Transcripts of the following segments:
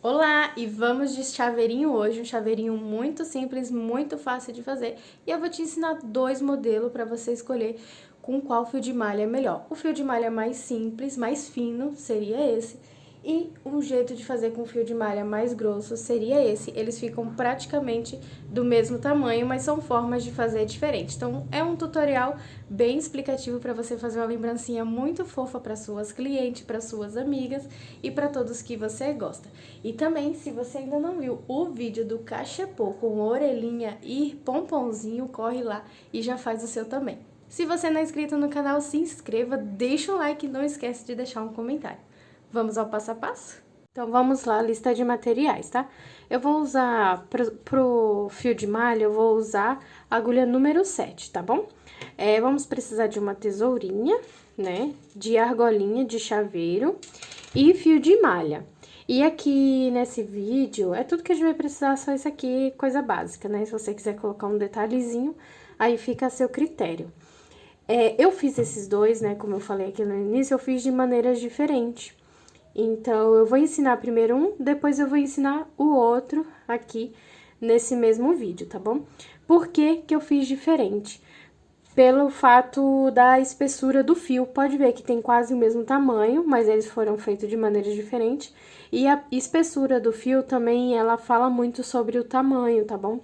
Olá, e vamos de chaveirinho hoje, um chaveirinho muito simples, muito fácil de fazer. E eu vou te ensinar dois modelos para você escolher com qual fio de malha é melhor. O fio de malha mais simples, mais fino, seria esse. E um jeito de fazer com fio de malha mais grosso seria esse. Eles ficam praticamente do mesmo tamanho, mas são formas de fazer diferentes. Então, é um tutorial bem explicativo para você fazer uma lembrancinha muito fofa para suas clientes, para suas amigas e para todos que você gosta. E também, se você ainda não viu o vídeo do cachepô com orelhinha e pomponzinho, corre lá e já faz o seu também. Se você não é inscrito no canal, se inscreva, deixa um like e não esquece de deixar um comentário. Vamos ao passo a passo? Então, vamos lá, lista de materiais, tá? Eu vou usar, pro fio de malha, eu vou usar a agulha número 7, tá bom? Vamos precisar de uma tesourinha, né? De argolinha de chaveiro e fio de malha. E aqui nesse vídeo, é tudo que a gente vai precisar, só isso aqui, coisa básica, né? Se você quiser colocar um detalhezinho, aí fica a seu critério. Eu fiz esses dois, né? Como eu falei aqui no início, eu fiz de maneiras diferentes. Então, eu vou ensinar primeiro um, depois eu vou ensinar o outro aqui nesse mesmo vídeo, tá bom? Por que que eu fiz diferente? Pelo fato da espessura do fio. Pode ver que tem quase o mesmo tamanho, mas eles foram feitos de maneiras diferentes. E a espessura do fio também, ela fala muito sobre o tamanho, tá bom?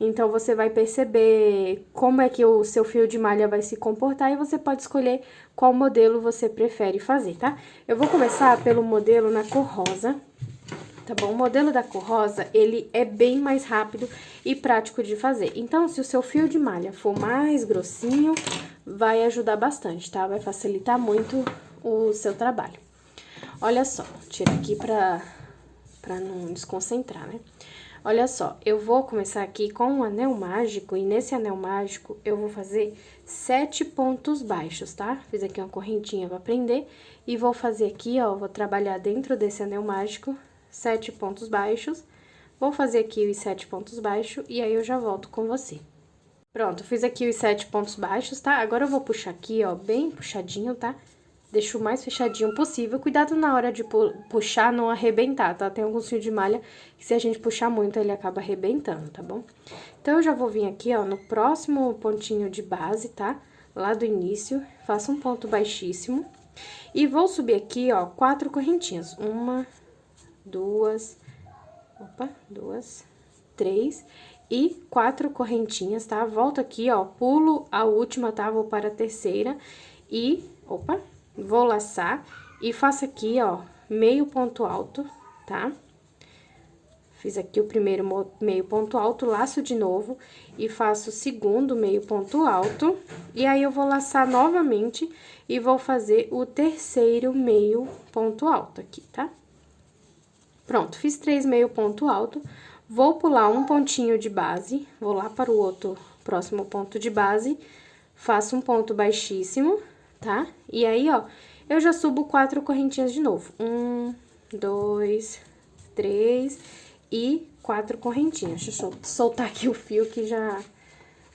Então, você vai perceber como é que o seu fio de malha vai se comportar e você pode escolher qual modelo você prefere fazer, tá? Eu vou começar pelo modelo na cor rosa, tá bom? O modelo da cor rosa, ele é bem mais rápido e prático de fazer. Então, se o seu fio de malha for mais grossinho, vai ajudar bastante, tá? Vai facilitar muito o seu trabalho. Olha só, tira aqui pra não desconcentrar, né? Olha só, eu vou começar aqui com um anel mágico, e nesse anel mágico eu vou fazer 7 pontos baixos, tá? Fiz aqui uma correntinha pra prender, e vou fazer aqui, ó, vou trabalhar dentro desse anel mágico, 7 pontos baixos. Vou fazer aqui os 7 pontos baixos, e aí eu já volto com você. Pronto, fiz aqui os 7 pontos baixos, tá? Agora eu vou puxar aqui, ó, bem puxadinho, tá? Deixa o mais fechadinho possível. Cuidado na hora de puxar, não arrebentar, tá? Tem alguns fios de malha que se a gente puxar muito, ele acaba arrebentando, tá bom? Então, eu já vou vir aqui, ó, no próximo pontinho de base, tá? Lá do início, faço um ponto baixíssimo. E vou subir aqui, ó, 4 correntinhas. 1, 2, 3 e 4 correntinhas, tá? Volto aqui, ó, pulo a última, tá? Vou para a terceira e, vou laçar e faço aqui, ó, meio ponto alto, tá? Fiz aqui o primeiro meio ponto alto, laço de novo e faço o segundo meio ponto alto. E aí, eu vou laçar novamente e vou fazer o terceiro meio ponto alto aqui, tá? Pronto, fiz 3 meio ponto alto. Vou pular um pontinho de base, vou lá para o outro próximo ponto de base, faço um ponto baixíssimo, tá? E aí, ó, eu já subo 4 correntinhas de novo. 1, 2, 3 e 4 correntinhas. Deixa eu soltar aqui o fio, que já...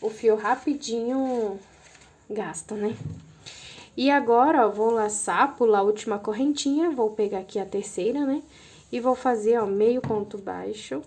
O fio rapidinho gasta, né? E agora, ó, vou laçar, pular a última correntinha, vou pegar aqui a terceira, né? E vou fazer, ó, meio ponto baixo.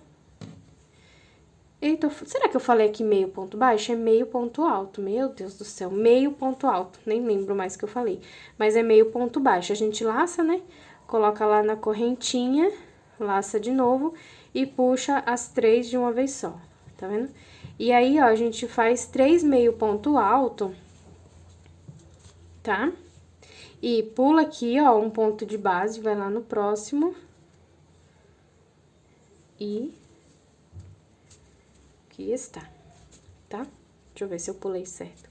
Eita, será que eu falei aqui meio ponto baixo? É meio ponto alto, meu Deus do céu, meio ponto alto, nem lembro mais o que eu falei. Mas é meio ponto baixo, a gente laça, né? Coloca lá na correntinha, laça de novo e puxa as 3 de uma vez só, tá vendo? E aí, ó, a gente faz 3 meio ponto alto, tá? E pula aqui, ó, um ponto de base, vai lá no próximo. E aqui está, tá? Deixa eu ver se eu pulei certo.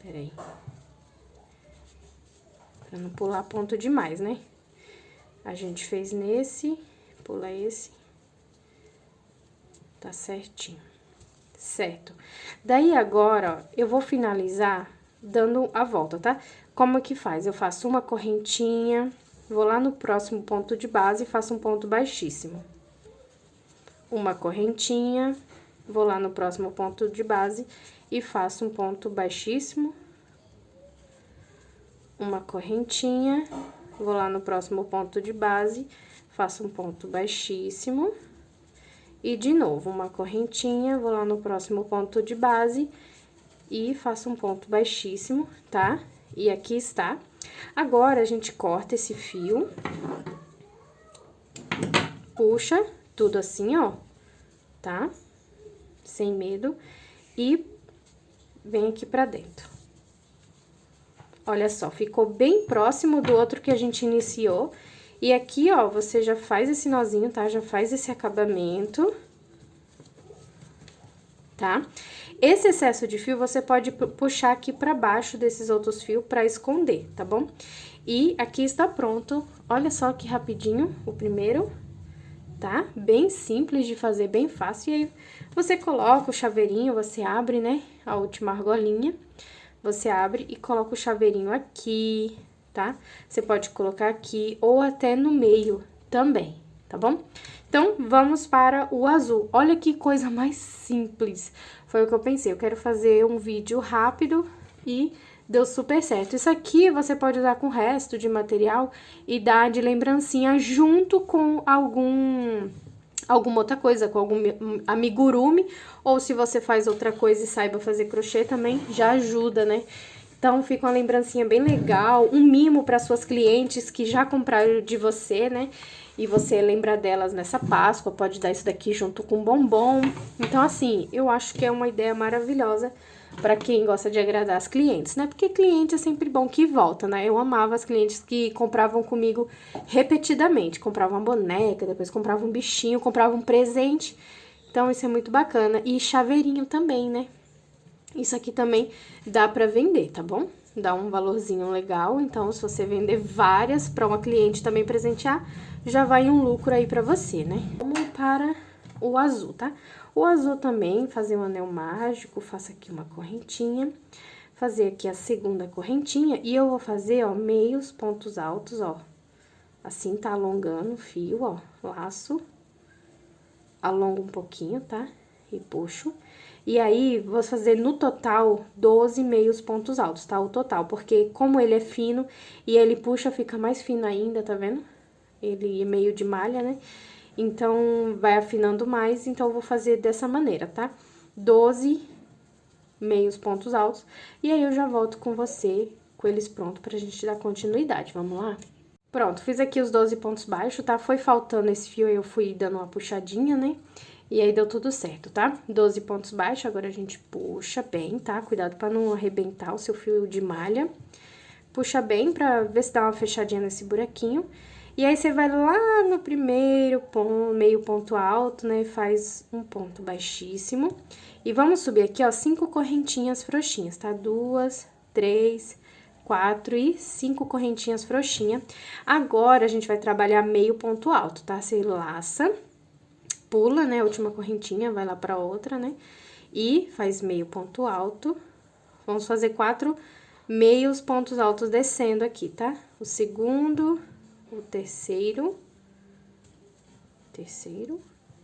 Peraí. Pra não pular ponto demais, né? A gente fez nesse, pula esse. Tá certinho. Certo. Daí, agora, ó, eu vou finalizar dando a volta, tá? Como que faz? Eu faço uma correntinha, vou lá no próximo ponto de base e faço um ponto baixíssimo. Uma correntinha, vou lá no próximo ponto de base e faço um ponto baixíssimo. Uma correntinha, vou lá no próximo ponto de base, faço um ponto baixíssimo. E de novo, uma correntinha, vou lá no próximo ponto de base e faço um ponto baixíssimo, tá? E aqui está. Agora, a gente corta esse fio, puxa tudo assim, ó, tá? Sem medo, e vem aqui pra dentro. Olha só, ficou bem próximo do outro que a gente iniciou. E aqui, ó, você já faz esse nozinho, tá? Já faz esse acabamento, tá? Esse excesso de fio, você pode puxar aqui pra baixo desses outros fios pra esconder, tá bom? E aqui está pronto, olha só que rapidinho o primeiro, tá? Bem simples de fazer, bem fácil. E aí, você coloca o chaveirinho, você abre, né, a última argolinha, você abre e coloca o chaveirinho aqui, tá? Você pode colocar aqui ou até no meio também, tá bom? Então, vamos para o azul. Olha que coisa mais simples. Foi o que eu pensei, eu quero fazer um vídeo rápido e deu super certo. Isso aqui você pode usar com o resto de material e dar de lembrancinha junto com alguma outra coisa, com algum amigurumi, ou se você faz outra coisa e saiba fazer crochê também, já ajuda, né? Então, fica uma lembrancinha bem legal, um mimo para suas clientes que já compraram de você, né? E você lembra delas nessa Páscoa, pode dar isso daqui junto com bombom. Então, assim, eu acho que é uma ideia maravilhosa para quem gosta de agradar as clientes, né? Porque cliente é sempre bom que volta, né? Eu amava as clientes que compravam comigo repetidamente. Compravam uma boneca, depois compravam um bichinho, compravam um presente. Então, isso é muito bacana. E chaveirinho também, né? Isso aqui também dá pra vender, tá bom? Dá um valorzinho legal, então se você vender várias pra uma cliente também presentear, já vai um lucro aí pra você, né? Vamos para o azul, tá? O azul também, fazer um anel mágico, faço aqui uma correntinha, fazer aqui a segunda correntinha e eu vou fazer, ó, meios pontos altos, ó. Assim, tá alongando o fio, ó, laço, alongo um pouquinho, tá? E puxo. E aí, vou fazer no total 12 meios pontos altos, tá? O total, porque como ele é fino e ele puxa, fica mais fino ainda, tá vendo? Ele é meio de malha, né? Então, vai afinando mais, então eu vou fazer dessa maneira, tá? 12 meios pontos altos, e aí eu já volto com você, com eles prontos pra gente dar continuidade, vamos lá? Pronto, fiz aqui os 12 pontos baixos, tá? Foi faltando esse fio, aí eu fui dando uma puxadinha, né? E aí, deu tudo certo, tá? 12 pontos baixos, agora a gente puxa bem, tá? Cuidado pra não arrebentar o seu fio de malha. Puxa bem pra ver se dá uma fechadinha nesse buraquinho. E aí, você vai lá no primeiro ponto, meio ponto alto, né? Faz um ponto baixíssimo. E vamos subir aqui, ó, 5 correntinhas frouxinhas, tá? 2, 3, 4 e 5 correntinhas frouxinhas. Agora, a gente vai trabalhar meio ponto alto, tá? Você laça, pula, né, a última correntinha, vai lá pra outra, né? E faz meio ponto alto. Vamos fazer 4 meios pontos altos descendo aqui, tá? O segundo, o terceiro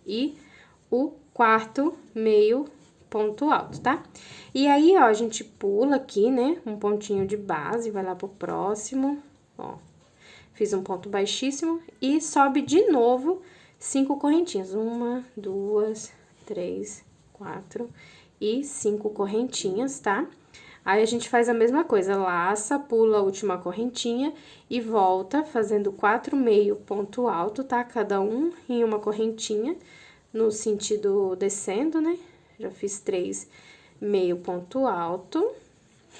e o quarto meio ponto alto, tá? E aí, ó, a gente pula aqui, né, um pontinho de base, vai lá pro próximo, ó. Fiz um ponto baixíssimo e sobe de novo 5 correntinhas. 1, 2, 3, 4 e 5 correntinhas, tá? Aí, a gente faz a mesma coisa, laça, pula a última correntinha e volta fazendo 4 meio ponto alto, tá? Cada um em uma correntinha, no sentido descendo, né? Já fiz 3 meio ponto alto.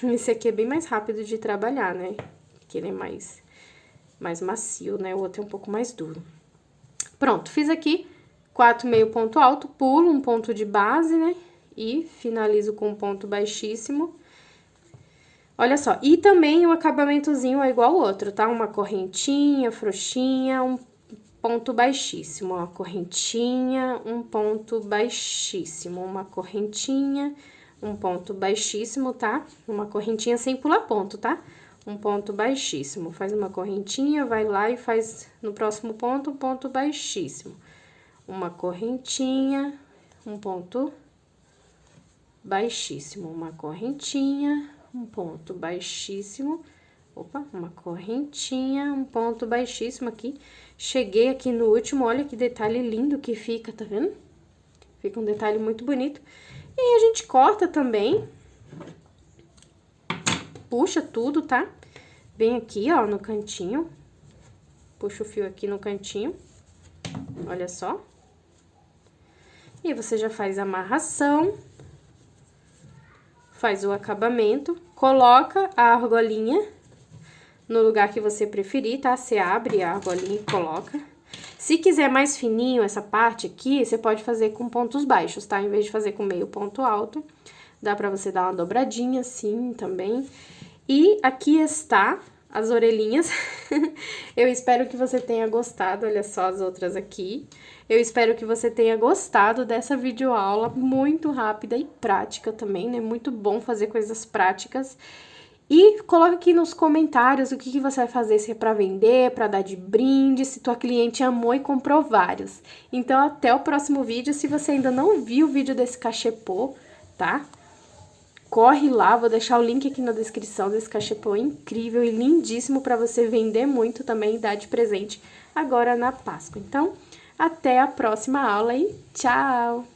Esse aqui é bem mais rápido de trabalhar, né? Porque ele é mais macio, né? O outro é um pouco mais duro. Pronto, fiz aqui 4 meio ponto alto, pulo um ponto de base, né? E finalizo com um ponto baixíssimo. Olha só, e também o acabamentozinho é igual ao outro, tá? Uma correntinha, frouxinha, um ponto baixíssimo, uma correntinha, um ponto baixíssimo, uma correntinha, um ponto baixíssimo, tá? Uma correntinha sem pular ponto, tá? Um ponto baixíssimo, faz uma correntinha, vai lá e faz no próximo ponto, um ponto baixíssimo. Uma correntinha, um ponto baixíssimo, uma correntinha, um ponto baixíssimo, opa, uma correntinha, um ponto baixíssimo aqui, Cheguei aqui no último, olha que detalhe lindo que fica, tá vendo? Fica um detalhe muito bonito. E aí, a gente corta também. Puxa tudo, tá? Vem aqui, ó, no cantinho. Puxa o fio aqui no cantinho. Olha só. E você já faz a amarração. Faz o acabamento. Coloca a argolinha no lugar que você preferir, tá? Você abre a argolinha e coloca. Se quiser mais fininho essa parte aqui, você pode fazer com pontos baixos, tá? Em vez de fazer com meio ponto alto, dá pra você dar uma dobradinha assim também. E aqui está as orelhinhas. Eu espero que você tenha gostado, olha só as outras aqui. Eu espero que você tenha gostado dessa videoaula muito rápida e prática também, né? Muito bom fazer coisas práticas. E coloca aqui nos comentários o que você vai fazer, se é pra vender, pra dar de brinde, se tua cliente amou e comprou vários. Então, até o próximo vídeo. Se você ainda não viu o vídeo desse cachepô, tá? Corre lá, vou deixar o link aqui na descrição desse cachepô incrível e lindíssimo pra você vender muito também e dar de presente agora na Páscoa. Então, até a próxima aula e tchau!